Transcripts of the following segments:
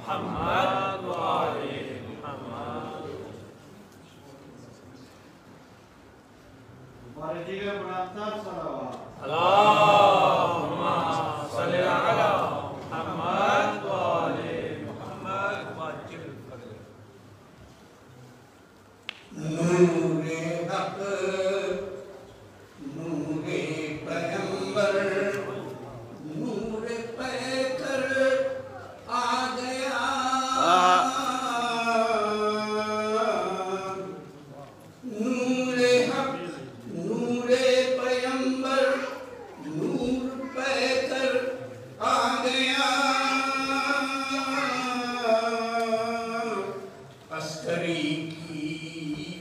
मुहम्मद व आले मुहम्मद। वालिदिगा मुराद सलावत। अल्लाहुम्मा सल्ली अला मुहम्मद व आले मुहम्मद वाजिल फज़ल। नूरे हक नूरे पैगंबर नूरे पैकर आ गया। नूरे हक नूरे पैगंबर नूर पैकर आ गया। अस्करी की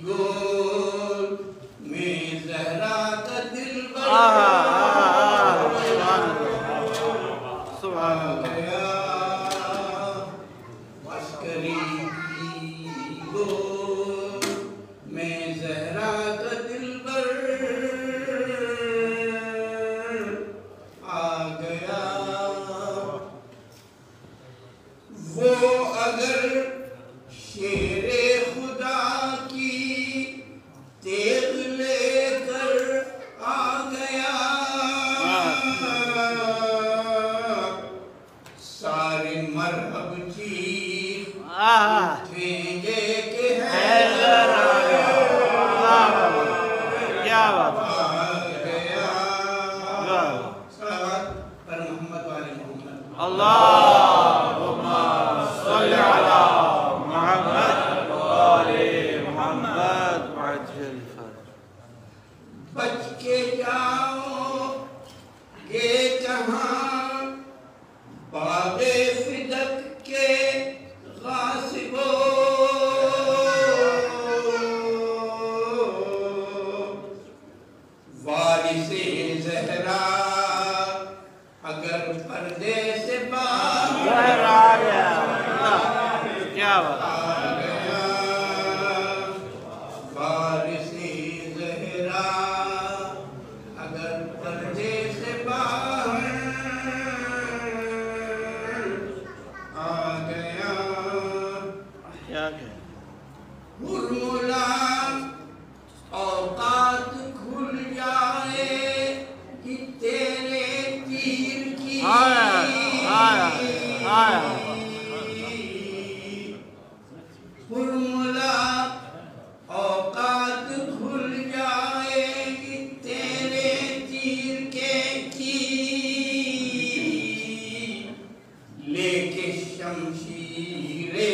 गोद में ज़हरा का दिलबर आ गया। अस्करी की गोद में ज़हरा का दिलबर आ गया। वो अगर शेरे खुदा की तेग लेकर आ गया। सारे मरहब चीख उठेंगे कि हैदर आ गया। क्या बात आ गया। सलावत पर मोहम्मद वाले मोहम्मद। अल्लाहुम्मा सल्ली अला मुहम्मद व आले मुहम्मद वाजिल फज़ल। बच के जाओ ये जहां बागे फिदक के गासिबो। वारिसे ज़हरा अगर पर्दे से बाहर आ गया। क्या बात आ गया। वारिसे ज़हरा अगर पर्दे से बाहर आ गया। क्या क्या हुर्मुला औकात खुल जाए कि तेरे तीर की। आया हुर्मुला औकात खुल जाएगी तेरे तीर के तीर। लेके शमशीरे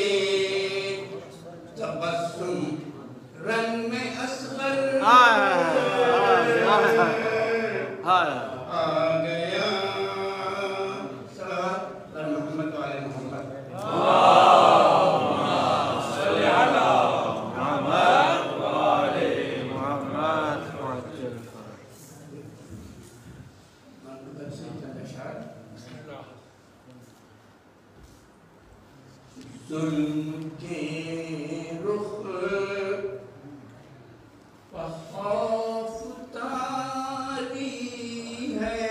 तबस्सुम रंग में असगर आ गया। सलावत पर मोहम्मद वाले मोहम्मद। जुल्म के रुख पर खौफ तारी है।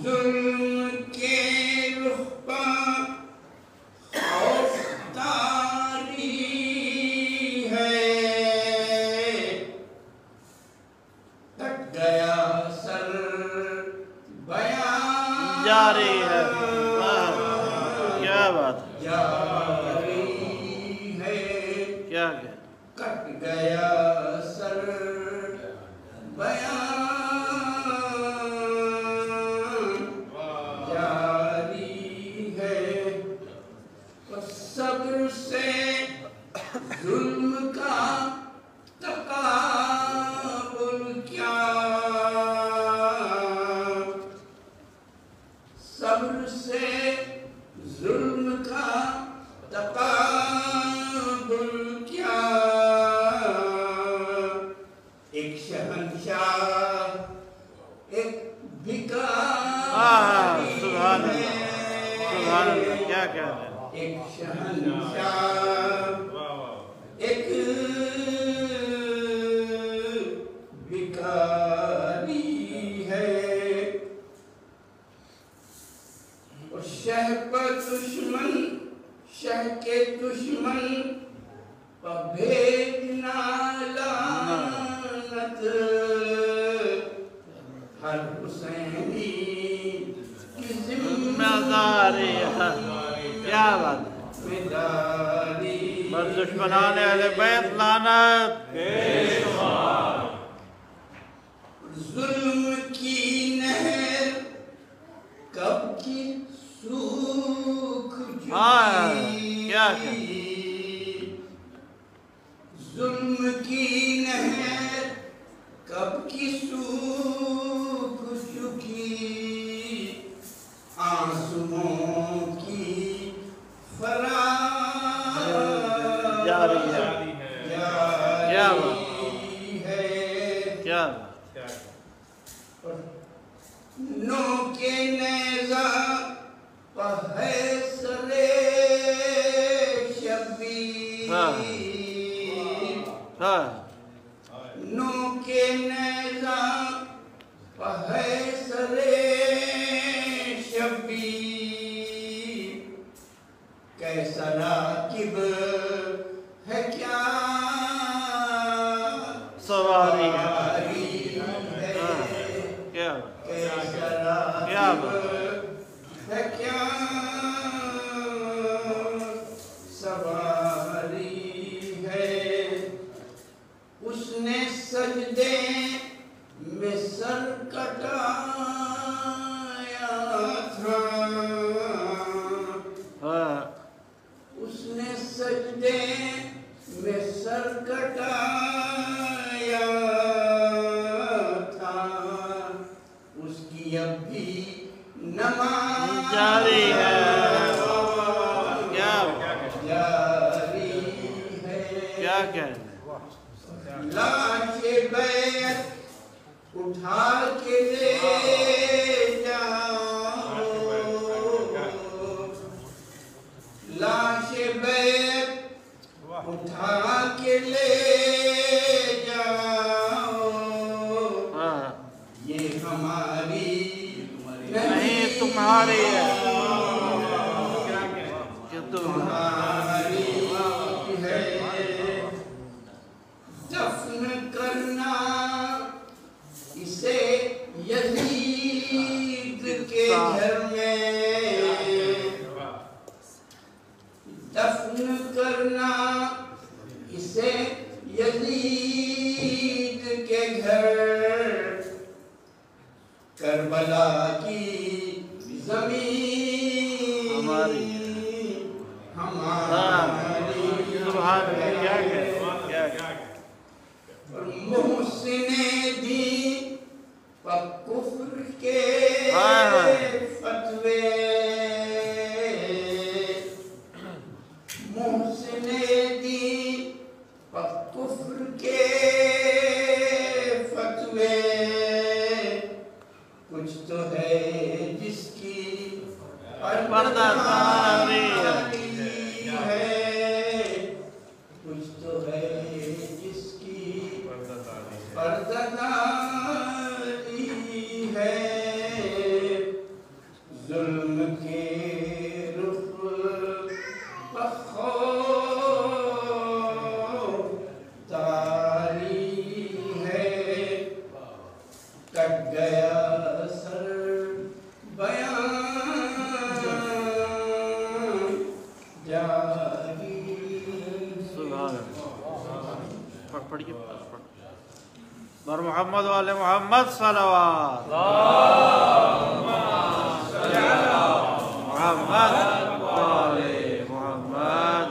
जुल्म के रुख पर खौफ तारी है। तक गया सर बयां जारी है। क्या बात जारी है। क्या क्या कट गया सर बयां जारी है। तो सब्र से जुल्म का तकाबुल क्या। सब्र से जुल्म का तकाबुल क्या। एक शहंशाह एक भिखारी सुभान है। अल्लाह क्या क्या है। एक शहंशाह एक भिखारी है। और शह पर दुश्मन, शह के दुश्मन पर भेजना लानत। हर हुसैनी की जिम्मेदारी है। क्या बात है। जिम्मेदारी बस दुश्मनाने अहले बैत लानत। जुल्म की नहर कब की सूख चुकी। क्या जुल्म की नहर कब की सूख चुकी। आंसुओं की फरार जारी है। क्या बात है। क्या नो के नेज़ा पहे सरे शबीर। नो के नेज़ा पहे सरे शबीर। कैसा राकिब है क्या सवारी है। क्या क्या है क्या सवारी है। उसने सजदे में सर कटाया था। उसने सजदे में सर कटाया था। उसकी अब भी नमाज जारी है। क्या जारी है। क्या कह लाशे बैत उठा के ले जाओ। लाशे बैत उठा के ले जाओ। ये हमारी नहीं तुम्हारी है। कि तुम्हारी है। दफन करना इसे यजीद के घर में। दफन करना इसे यजीद के घर। करबला की ज़मीन हमारी हमारी क्या क्या और मोहसिने दी पर कुफ्र के फतवे। मोहसिने दी पर कुफ्र के फतवे। कुछ तो है जिसकी पर्दादारी है। कुछ तो है जिसकी पर्दादारी है। जुल्म के रुख पर खौफदारी है। कट गया सर बयान जारी। पढ़िए बर मोहम्मद वाले मोहम्मद सलवात। मोहम्मद वाले मोहम्मद।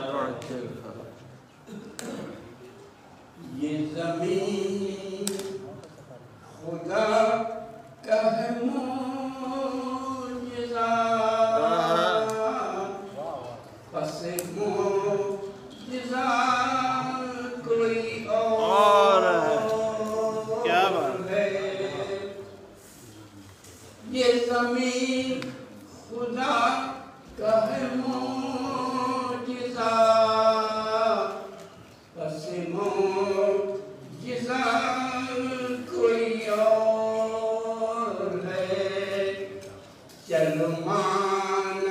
ये ज़मीन खुदा का है मोजज़ा। बसे मोजज़ा कोई और क्या बात है। ये ज़मीन खुदा का है मोजज़ा। बसे मोजज़ा कोई और है। चलो मान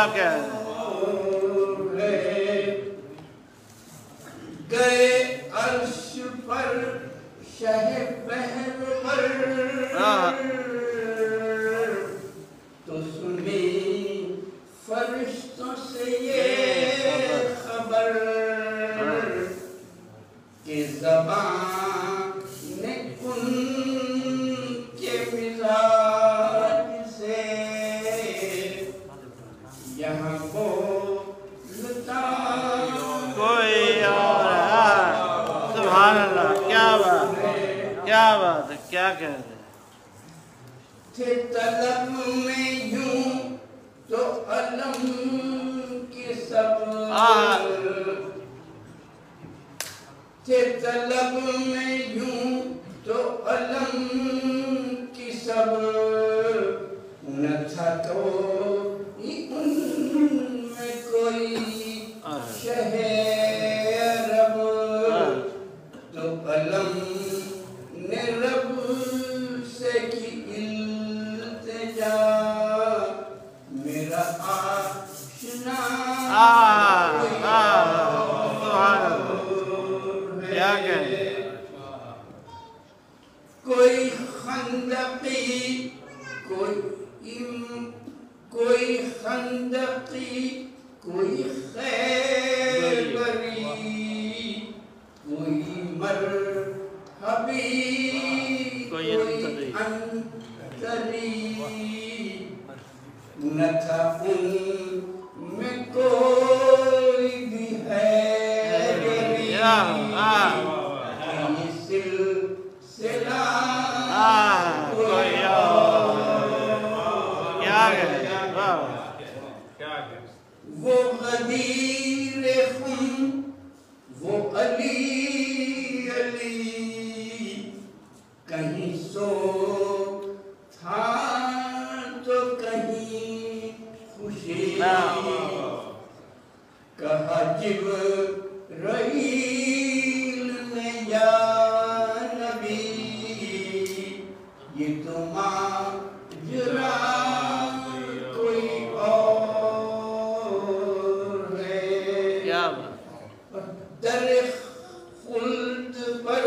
क्या कह रहे गए अर्श पर शह बहर पर तो सुनी फरिश्तों से ये खबर कि ज़बान ने उनके मिजाज से यहाँ बोलता कोई और है। सुभान अल्लाह, क्या बात है, क्या बात है, क्या कह रहे थे तलब में यूं तो अलम की सब थे तलब में यूं तो अलम की सब न था तो उनमें कोई शहर रब तो अलम ने रब से की इल्तिजा मेरा आशना सुभान अल्लाह, क्या कह रहे कोई खंदकी कोई खंदकी कोई खैबरी कोई मरहबी कोई अंतरी न था उनमें कोई भी है सिलसिला कोई और क्या कह रहे वो गदीर खुम वो अली अली कहीं सो था तो कहीं खुशी कहा जिब्राईल ने या नबी ये तो माजरा कोई और है क्या बात दर खुल्द पर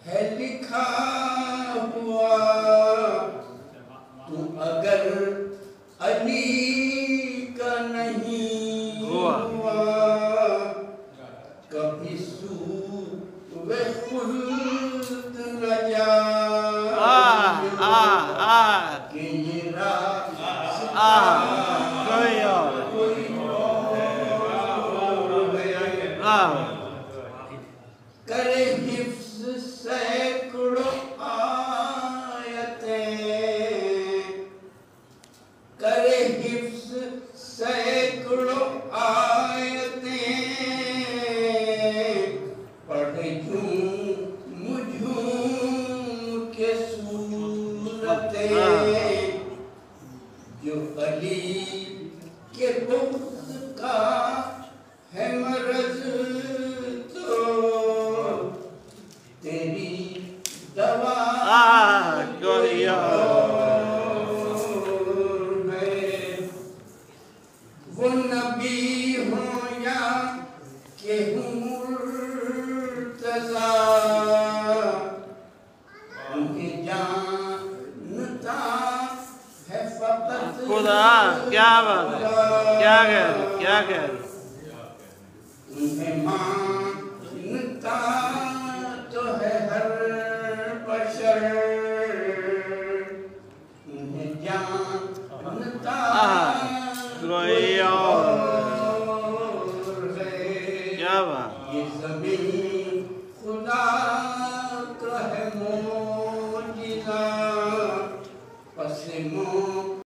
है लिखा हुआ तू अगर अली का नहीं हुआ कभी सूवे खुल्द न जा कि ये रास्ता कोई और करे हिफ्ज़ सैकड़ों आयतें करे हिफ्ज़ सैकड़ों आयतें पढ़े झूम के सूरतें जो अली के बुग़्ज़ का है मरज़ तो तेरी दवा कोई और है वो नबी हो या के मुर्तज़ा उन्हें जानता है फ़क़त खुदा, क्या बात है, क्या कह रहे, क्या कह रहे उन्हें मानता तो है हर बशर उन्हें जानता कोई और है क्या बात ये ज़मीन खुदा